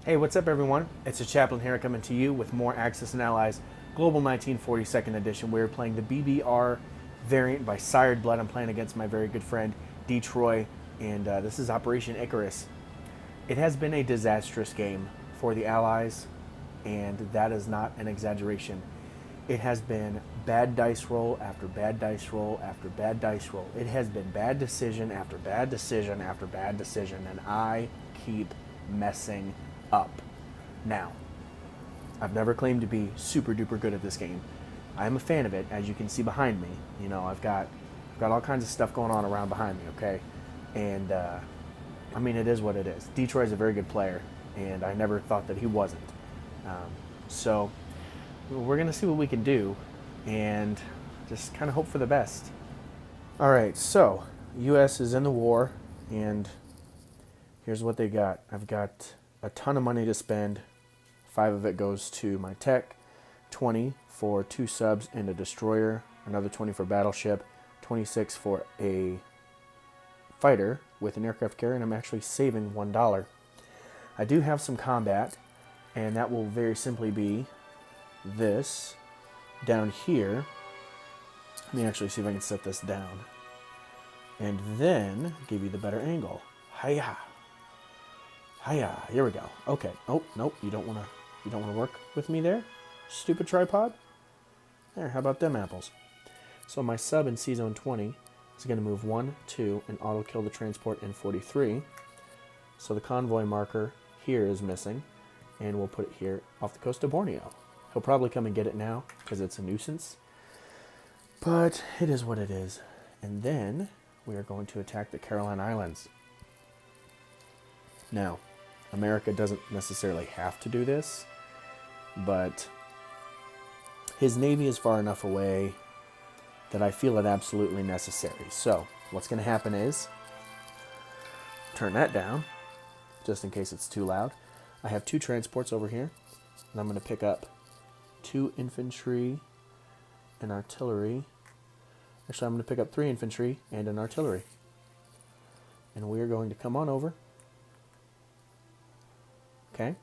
Hey, what's up, everyone? It's a chaplain here coming to you with more Axis and Allies Global 1942nd Edition. We're playing the BBR variant by Sired Blood. I'm playing against my very good friend Detroit, and this is Operation Icarus. It has been a disastrous game for the Allies, and that is not an exaggeration. It has been bad dice roll after bad dice roll after bad dice roll. It has been bad decision after bad decision after bad decision, and I keep messing up. Now, I've never claimed to be super duper good at this game. I am a fan of it, as you can see behind me. You know, I've got all kinds of stuff going on around behind me, okay? And I mean, it is what it is. Detroit is a very good player, and I never thought that he wasn't. So we're gonna see what we can do, and just kind of hope for the best. All right, so U.S. is in the war, and here's what they got. I've got a ton of money to spend. 5 of it goes to my tech, 20 for 2 subs and a destroyer, another 20 for battleship, 26 for a fighter with an aircraft carrier, and I'm actually saving $1. I do have some combat, and that will very simply be this down here. Let me actually see if I can set this down, and then give you the better angle. Hiya. Hiya. Here we go. Okay. Oh, nope. You don't want to work with me there, stupid tripod. There. How about them apples? So my sub in C zone 20 is going to move 1, 2, and auto kill the transport in 43. So the convoy marker here is missing, and we'll put it here off the coast of Borneo. He'll probably come and get it now because it's a nuisance, but it is what it is. And then we are going to attack the Caroline Islands. Now, America doesn't necessarily have to do this, but his navy is far enough away that I feel it absolutely necessary. So what's going to happen is, turn that down, just in case it's too loud. I have 2 transports over here, and I'm going to pick up 2 infantry and artillery. Actually, I'm going to pick up 3 infantry and an artillery. And we're going to come on over. Okay.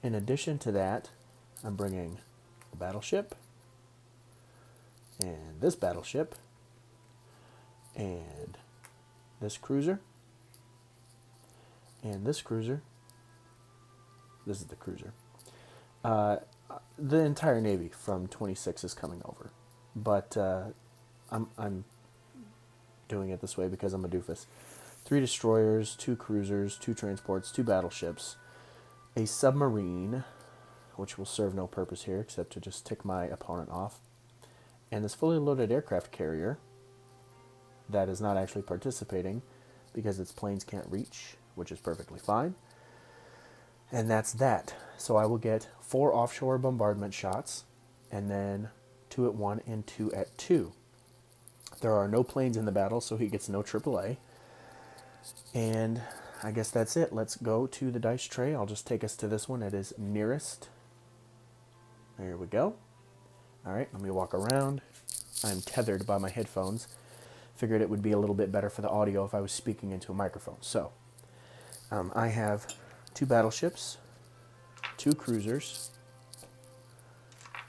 In addition to that, I'm bringing a battleship, and this battleship, and this cruiser, and this cruiser. This is the cruiser. The entire Navy from 26 is coming over, but I'm doing it this way because I'm a doofus. 3 destroyers, 2 cruisers, 2 transports, 2 battleships, a submarine, which will serve no purpose here except to just tick my opponent off, and this fully loaded aircraft carrier that is not actually participating because its planes can't reach, which is perfectly fine. And that's that. So I will get 4 offshore bombardment shots, and then 2 at 1 and 2 at 2. There are no planes in the battle, so he gets no AAA. And I guess that's it. Let's go to the dice tray. I'll just take us to this one. It is nearest. There we go. All right, let me walk around. I'm tethered by my headphones. Figured it would be a little bit better for the audio if I was speaking into a microphone. So I have 2 battleships, 2 cruisers.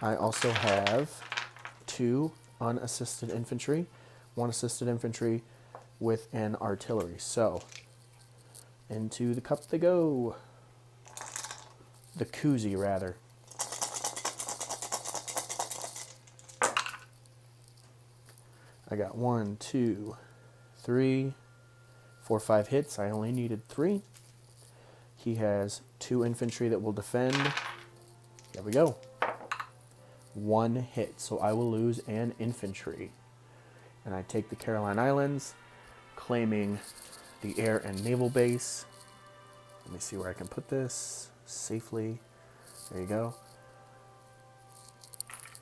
I also have 2 unassisted infantry, 1 assisted infantry with an artillery. So into the cup they go. The koozie, rather. I got 1, 2, 3, 4, 5 hits. I only needed 3. He has 2 infantry that will defend. There we go. 1 hit, so I will lose an infantry. And I take the Caroline Islands, claiming the air and naval base. Let me see where I can put this safely. There you go.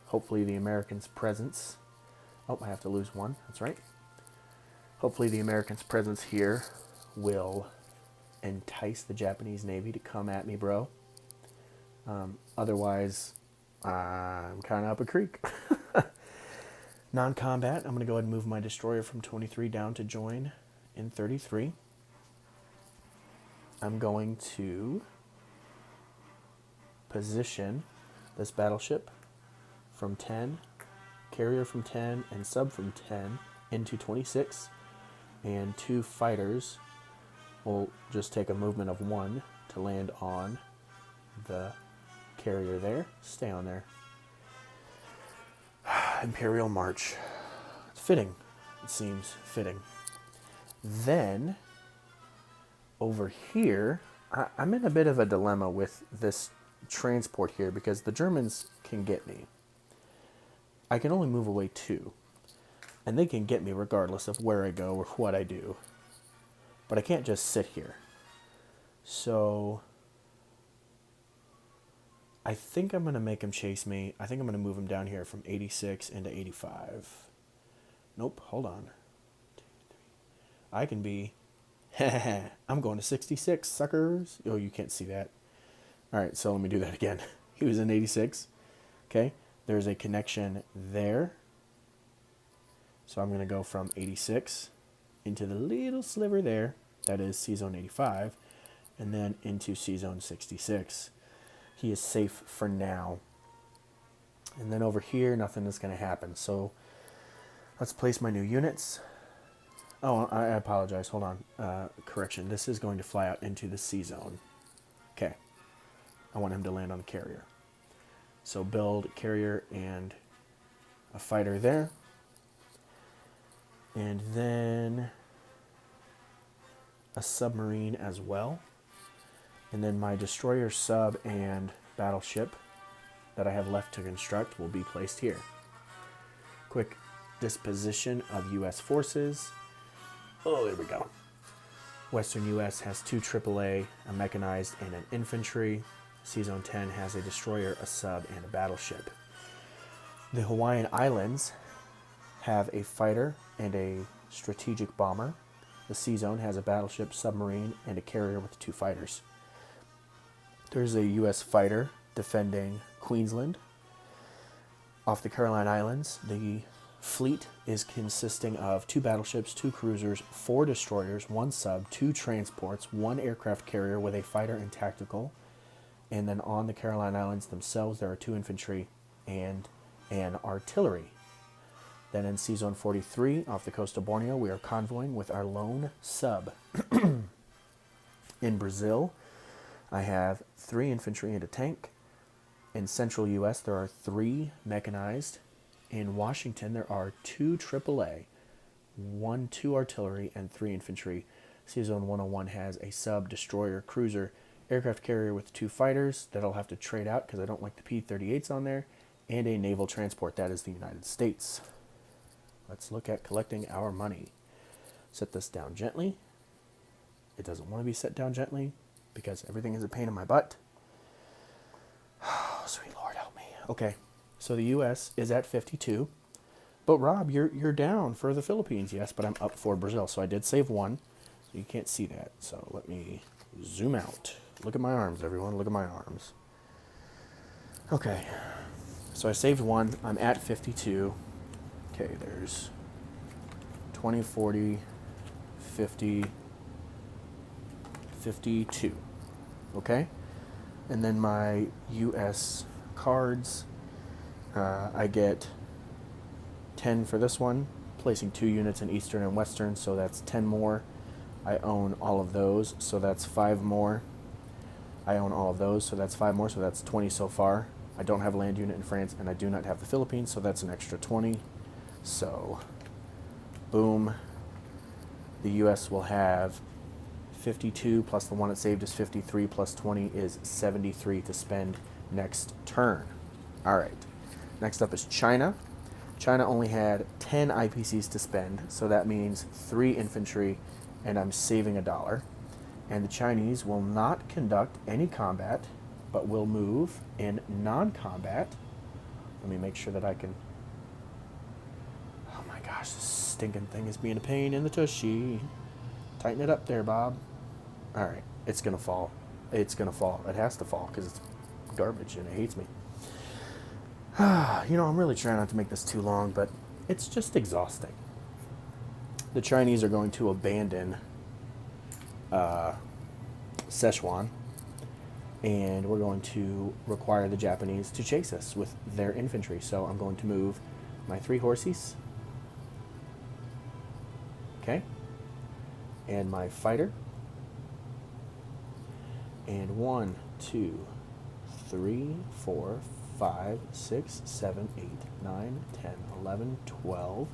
Hopefully the Americans' presence. Oh, I have to lose 1. That's right. Hopefully the Americans' presence here will entice the Japanese Navy to come at me, bro. Otherwise, I'm kind of up a creek. Non-combat, I'm going to go ahead and move my destroyer from 23 down to join in 33. I'm going to position this battleship from 10, carrier from 10, and sub from 10 into 26, and 2 fighters will just take a movement of 1 to land on the carrier there. Stay on there. Imperial March. It's fitting. It seems fitting. Then, over here, I'm in a bit of a dilemma with this transport here because the Germans can get me. I can only move away 2. And they can get me regardless of where I go or what I do. But I can't just sit here. So I think I'm going to make him chase me. I think I'm going to move him down here from 86 into 85. Nope, hold on. 2, 3. I can be... I'm going to 66, suckers. Oh, you can't see that. All right, so let me do that again. He was in 86. Okay, there's a connection there. So I'm going to go from 86 into the little sliver there. That is C-Zone 85. And then into C-Zone 66. He is safe for now. And then over here, nothing is going to happen. So let's place my new units. Oh, I apologize. Hold on. Correction. This is going to fly out into the C-Zone. Okay. I want him to land on the carrier. So build carrier and a fighter there. And then a submarine as well. And then my destroyer, sub, and battleship that I have left to construct will be placed here. Quick disposition of U.S. forces. Oh, there we go. Western U.S. has 2 AAA, a mechanized, and an infantry. C-Zone 10 has a destroyer, a sub, and a battleship. The Hawaiian Islands have a fighter and a strategic bomber. The C-Zone has a battleship, submarine, and a carrier with 2 fighters. There's a U.S. fighter defending Queensland. Off the Caroline Islands, the fleet is consisting of 2 battleships, 2 cruisers, 4 destroyers, 1 sub, 2 transports, 1 aircraft carrier with a fighter and tactical. And then on the Caroline Islands themselves, there are 2 infantry and an artillery. Then in C-Zone 43, off the coast of Borneo, we are convoying with our lone sub. In Brazil, I have 3 infantry and a tank. In central U.S., there are 3 mechanized. In Washington, there are 2 AAA, 2 artillery, and 3 infantry. C-Zone 101 has a sub, destroyer, cruiser, aircraft carrier with 2 fighters that I'll have to trade out because I don't like the P-38s on there, and a naval transport. That is the United States. Let's look at collecting our money. Set this down gently. It doesn't want to be set down gently because everything is a pain in my butt. Oh, sweet Lord, help me. Okay, so the U.S. is at 52. But Rob, you're down for the Philippines. Yes, but I'm up for Brazil. So I did save 1. So you can't see that. So let me zoom out. Look at my arms, everyone. Look at my arms. Okay, so I saved 1. I'm at 52. Okay, there's 20, 40, 50, 52. Okay? And then my U.S. cards, I get 10 for this one, placing 2 units in Eastern and Western, so that's 10 more. I own all of those, so that's 5 more. I own all of those, so that's 5 more, so that's 20 so far. I don't have a land unit in France, and I do not have the Philippines, so that's an extra 20. So, boom. The U.S. will have 52 plus the one it saved is 53 plus 20 is 73 to spend next turn. All right. Next up is China. China only had 10 IPCs to spend, so that means 3 infantry, and I'm saving $1. And the Chinese will not conduct any combat, but will move in non-combat. Let me make sure that I can... Oh my gosh, this stinking thing is being a pain in the tushy. Tighten it up there, Bob. All right, it's going to fall. It's going to fall. It has to fall because it's garbage and it hates me. You know, I'm really trying not to make this too long, but it's just exhausting. The Chinese are going to abandon Szechuan, and we're going to require the Japanese to chase us with their infantry. So I'm going to move my 3 horses, okay, and my fighter, and 1, 2, 3, 4, 5, 6, 7, 8, 9, 10, 11, 12,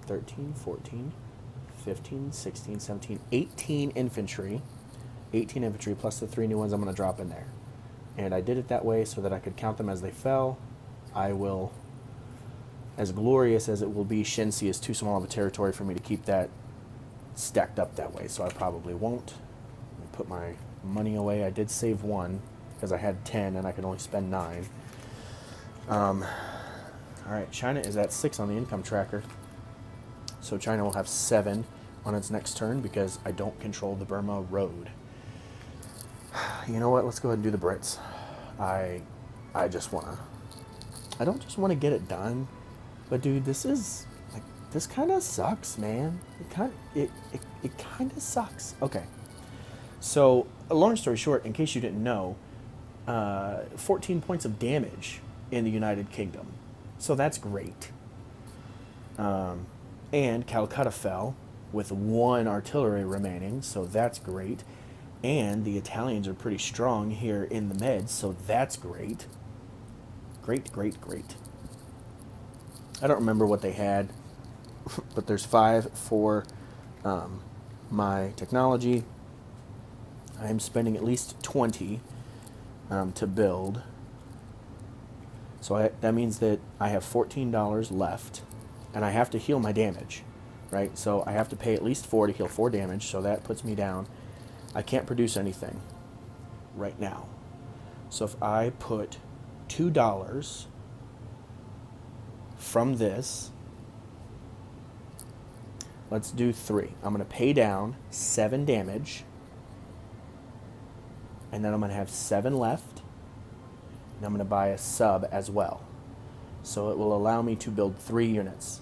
13, 14, 15, 16, 17, 18 infantry. 18 infantry plus the 3 new ones I'm going to drop in there. And I did it that way so that I could count them as they fell. I will, as glorious as it will be, Shensi is too small of a territory for me to keep that stacked up that way, so I probably won't. Let me put my money away. I did save 1 because I had 10 and I could only spend 9. All right, China is at 6 on the income tracker. So China will have 7 on its next turn because I don't control the Burma road. You know what? Let's go ahead and do the Brits. I don't just want to get it done, but dude, this kind of sucks, man. It kind of sucks. Okay. So, a long story short, in case you didn't know, 14 points of damage in the United Kingdom. So that's great. And Calcutta fell with 1 artillery remaining, so that's great. And the Italians are pretty strong here in the Meds, so that's great. Great, great, great. I don't remember what they had, but there's 5 for my technology. I am spending at least 20 to build. So that means that I have $14 left, and I have to heal my damage, right? So I have to pay at least 4 to heal 4 damage, so that puts me down. I can't produce anything right now. So if I put $2 from this, let's do 3. I'm going to pay down 7 damage, and then I'm going to have 7 left, and I'm going to buy a sub as well. So it will allow me to build 3 units.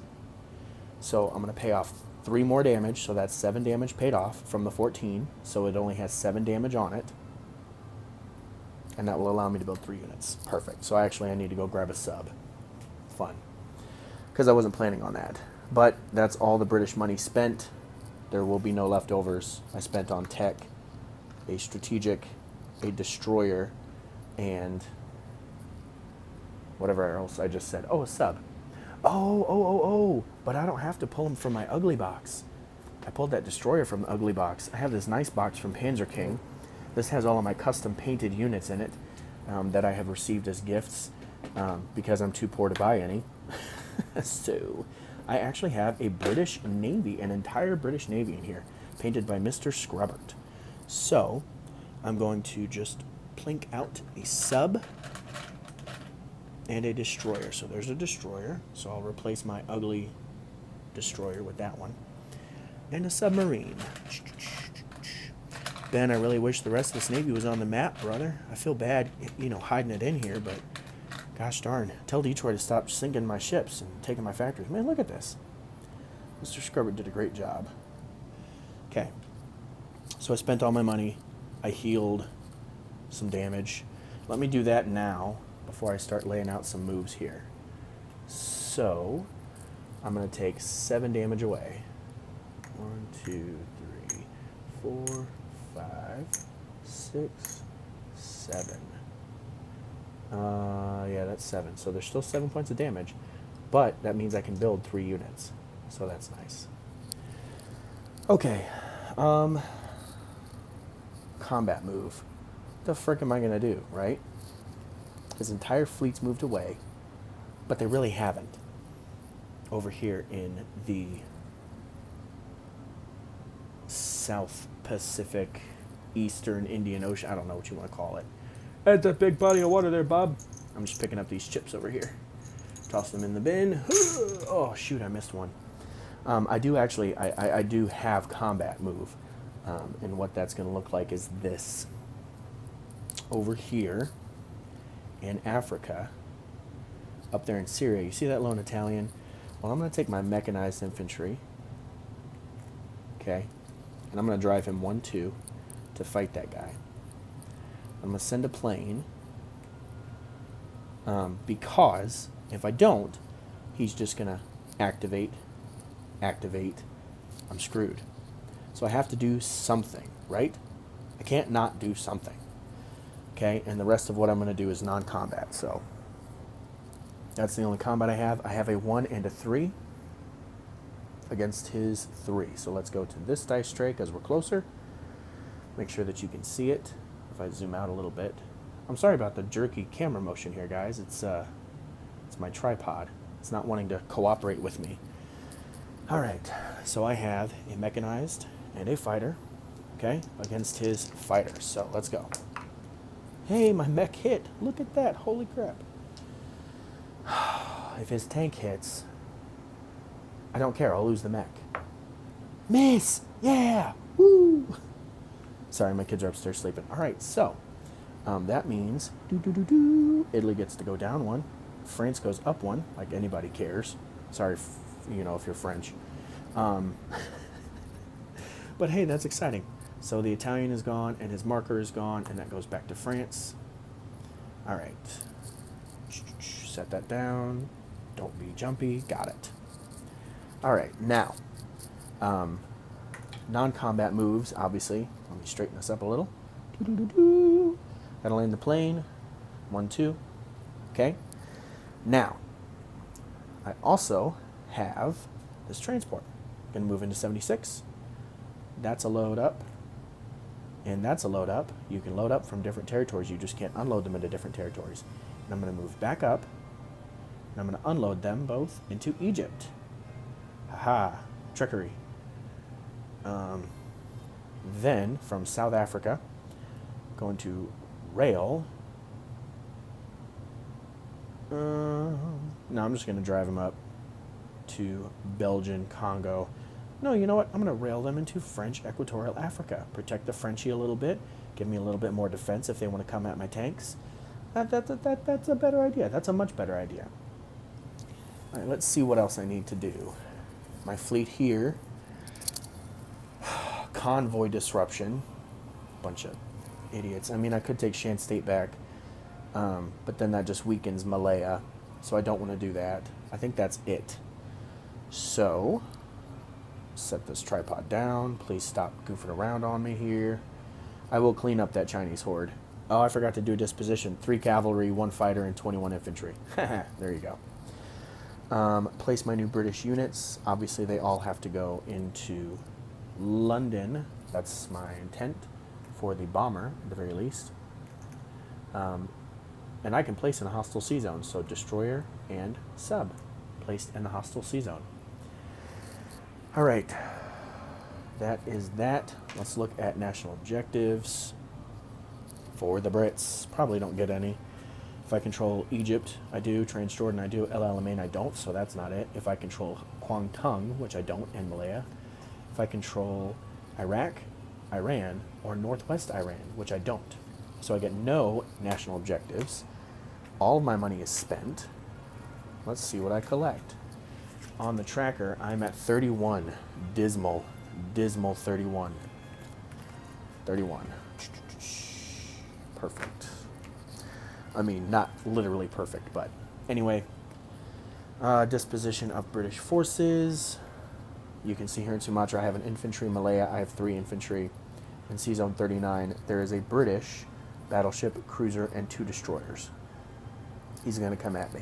So I'm going to pay off 3 more damage, so that's 7 damage paid off from the 14, so it only has 7 damage on it. And that will allow me to build 3 units. Perfect. So I need to go grab a sub. Fun. Because I wasn't planning on that. But that's all the British money spent. There will be no leftovers. I spent on tech, a strategic, a destroyer, and whatever else I just said. Oh, a sub. Oh, but I don't have to pull them from my ugly box. I pulled that destroyer from the ugly box. I have this nice box from Panzer King. This has all of my custom painted units in it that I have received as gifts because I'm too poor to buy any. So I actually have a British Navy, an entire British Navy in here, painted by Mr. Scrubbert. So I'm going to just plink out a sub and a destroyer. So there's a destroyer. So I'll replace my ugly destroyer with that one. And a submarine. Ben, I really wish the rest of this Navy was on the map, brother. I feel bad, hiding it in here, but gosh darn. Tell Detroit to stop sinking my ships and taking my factories. Man, look at this. Mr. Scrubbert did a great job. Okay. So I spent all my money. I healed some damage. Let me do that now before I start laying out some moves here. So I'm going to take 7 damage away. 1, 2, 3, 4, 5, 6, 7. Yeah, that's 7. So there's still 7 points of damage, but that means I can build 3 units. So that's nice. Okay. Combat move. What the frick am I going to do, right? His entire fleet's moved away, but they really haven't. Over here in the South Pacific, Eastern Indian Ocean. I don't know what you want to call it. At that big body of water there, Bob. I'm just picking up these chips over here. Toss them in the bin. Oh, shoot, I missed one. I do have combat move. And what that's going to look like is this. Over here in Africa, up there in Syria, you see that lone Italian? Well, I'm going to take my mechanized infantry. Okay. And I'm going to drive him 1-2 to fight that guy. I'm going to send a plane because if I don't, he's just going to activate. I'm screwed. So I have to do something, right? I can't not do something. Okay, and the rest of what I'm going to do is non-combat. So that's the only combat I have. I have a 1 and a 3 against his 3. So let's go to this dice tray because we're closer. Make sure that you can see it. If I zoom out a little bit. I'm sorry about the jerky camera motion here, guys. It's my tripod. It's not wanting to cooperate with me. All right, so I have a mechanized and a fighter, okay, against his fighter. So let's go. Hey, my mech hit. Look at that. Holy crap. If his tank hits, I don't care. I'll lose the mech. Miss! Yeah! Woo! Sorry, my kids are upstairs sleeping. All right, so that means Italy gets to go down 1. France goes up 1, like anybody cares. Sorry, if you're French. But hey, that's exciting. So the Italian is gone, and his marker is gone, and that goes back to France. All right. Set that down. Don't be jumpy. Got it. All right, now, non-combat moves, obviously. Let me straighten this up a little. That'll land the plane. 1, 2. Okay. Now, I also have this transport. Going to move into 76. That's a load up. And that's a load up. You can load up from different territories. You just can't unload them into different territories. And I'm going to move back up. And I'm going to unload them both into Egypt. Haha. Trickery. Then, from South Africa, going to rail. No, I'm just going to drive them up to Belgian, Congo. No, you know what? I'm going to rail them into French Equatorial Africa. Protect the Frenchie a little bit. Give me a little bit more defense if they want to come at my tanks. That's a better idea. That's a much better idea. All right, let's see what else I need to do. My fleet here. Convoy disruption. Bunch of idiots. I mean, I could take Shan State back, but then that just weakens Malaya, so I don't want to do that. I think that's it. So, set this tripod down. Please stop goofing around on me here. I will clean up that Chinese horde. Oh, I forgot to do a disposition. 3 cavalry, 1 fighter, and 21 infantry. There you go. Place my new British units. Obviously, they all have to go into London. That's my intent for the bomber, at the very least. And I can place in a hostile sea zone. So destroyer and sub placed in the hostile sea zone. All right. That is that. Let's look at national objectives for the Brits. Probably don't get any. If I control Egypt, I do. Transjordan, I do. El Alamein, I don't, so that's not it. If I control Kwangtung, which I don't, and Malaya. If I control Iraq, Iran, or Northwest Iran, which I don't. So I get no national objectives. All of my money is spent. Let's see what I collect. On the tracker, I'm at 31. Dismal 31. 31. Perfect. I mean, not literally perfect, but anyway. Disposition of British forces. You can see here in Sumatra, I have an infantry. Malaya, I have 3 infantry. In Sea Zone 39, there is a British battleship, cruiser, and 2 destroyers. He's going to come at me.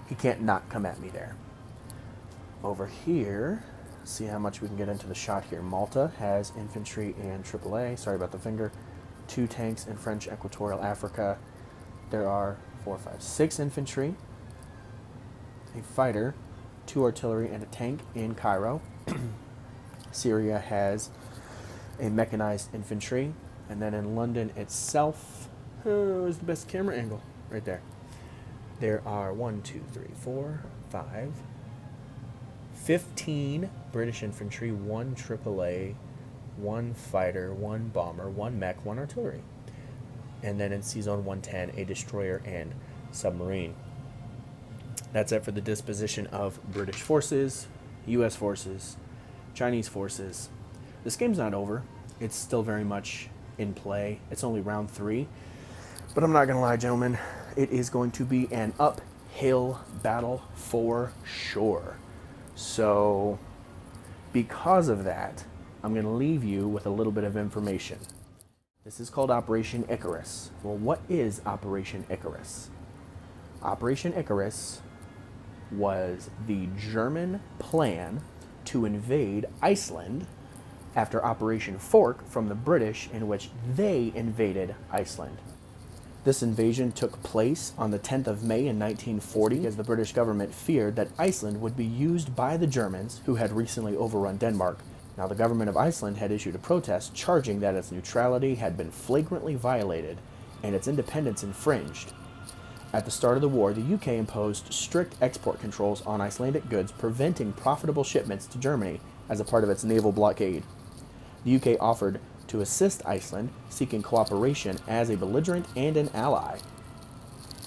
He can't not come at me there. Over here, see how much we can get into the shot here. Malta has infantry and AAA. Sorry about the finger. 2 tanks in French Equatorial Africa. There are 4, 5, 6 infantry, a fighter, 2 artillery, and a tank in Cairo. Syria has a mechanized infantry. And then in London itself, is the best camera angle right there. There are 1, 2, 3, 4, 5, 15 British infantry, 1 AAA, 1 fighter, 1 bomber, 1 mech, 1 artillery. And then in Sea Zone 110, a destroyer and submarine. That's it for the disposition of British forces, U.S. forces, Chinese forces. This game's not over. It's still very much in play. It's only round 3. But I'm not going to lie, gentlemen. It is going to be an uphill battle for sure. So, because of that, I'm going to leave you with a little bit of information. This is called Operation Icarus. Well, what is Operation Icarus? Operation Icarus was the German plan to invade Iceland after Operation Fork from the British, in which they invaded Iceland. This invasion took place on the 10th of May in 1940 as the British government feared that Iceland would be used by the Germans, who had recently overrun Denmark. Now, the government of Iceland had issued a protest charging that its neutrality had been flagrantly violated and its independence infringed. At the start of the war, the UK imposed strict export controls on Icelandic goods, preventing profitable shipments to Germany as a part of its naval blockade. The UK offered to assist Iceland, seeking cooperation as a belligerent and an ally.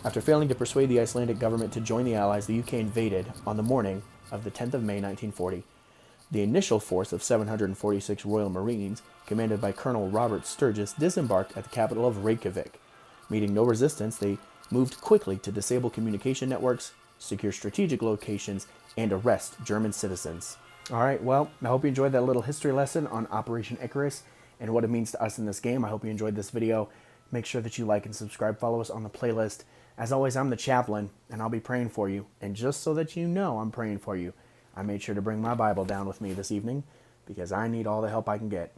After failing to persuade the Icelandic government to join the Allies, the UK invaded on the morning of the 10th of May 1940. The initial force of 746 Royal Marines, commanded by Colonel Robert Sturgis, disembarked at the capital of Reykjavik. Meeting no resistance, they moved quickly to disable communication networks, secure strategic locations, and arrest German citizens. All right, well, I hope you enjoyed that little history lesson on Operation Icarus and what it means to us in this game. I hope you enjoyed this video. Make sure that you like and subscribe. Follow us on the playlist. As always, I'm the chaplain, and I'll be praying for you. And just so that you know I'm praying for you, I made sure to bring my Bible down with me this evening because I need all the help I can get.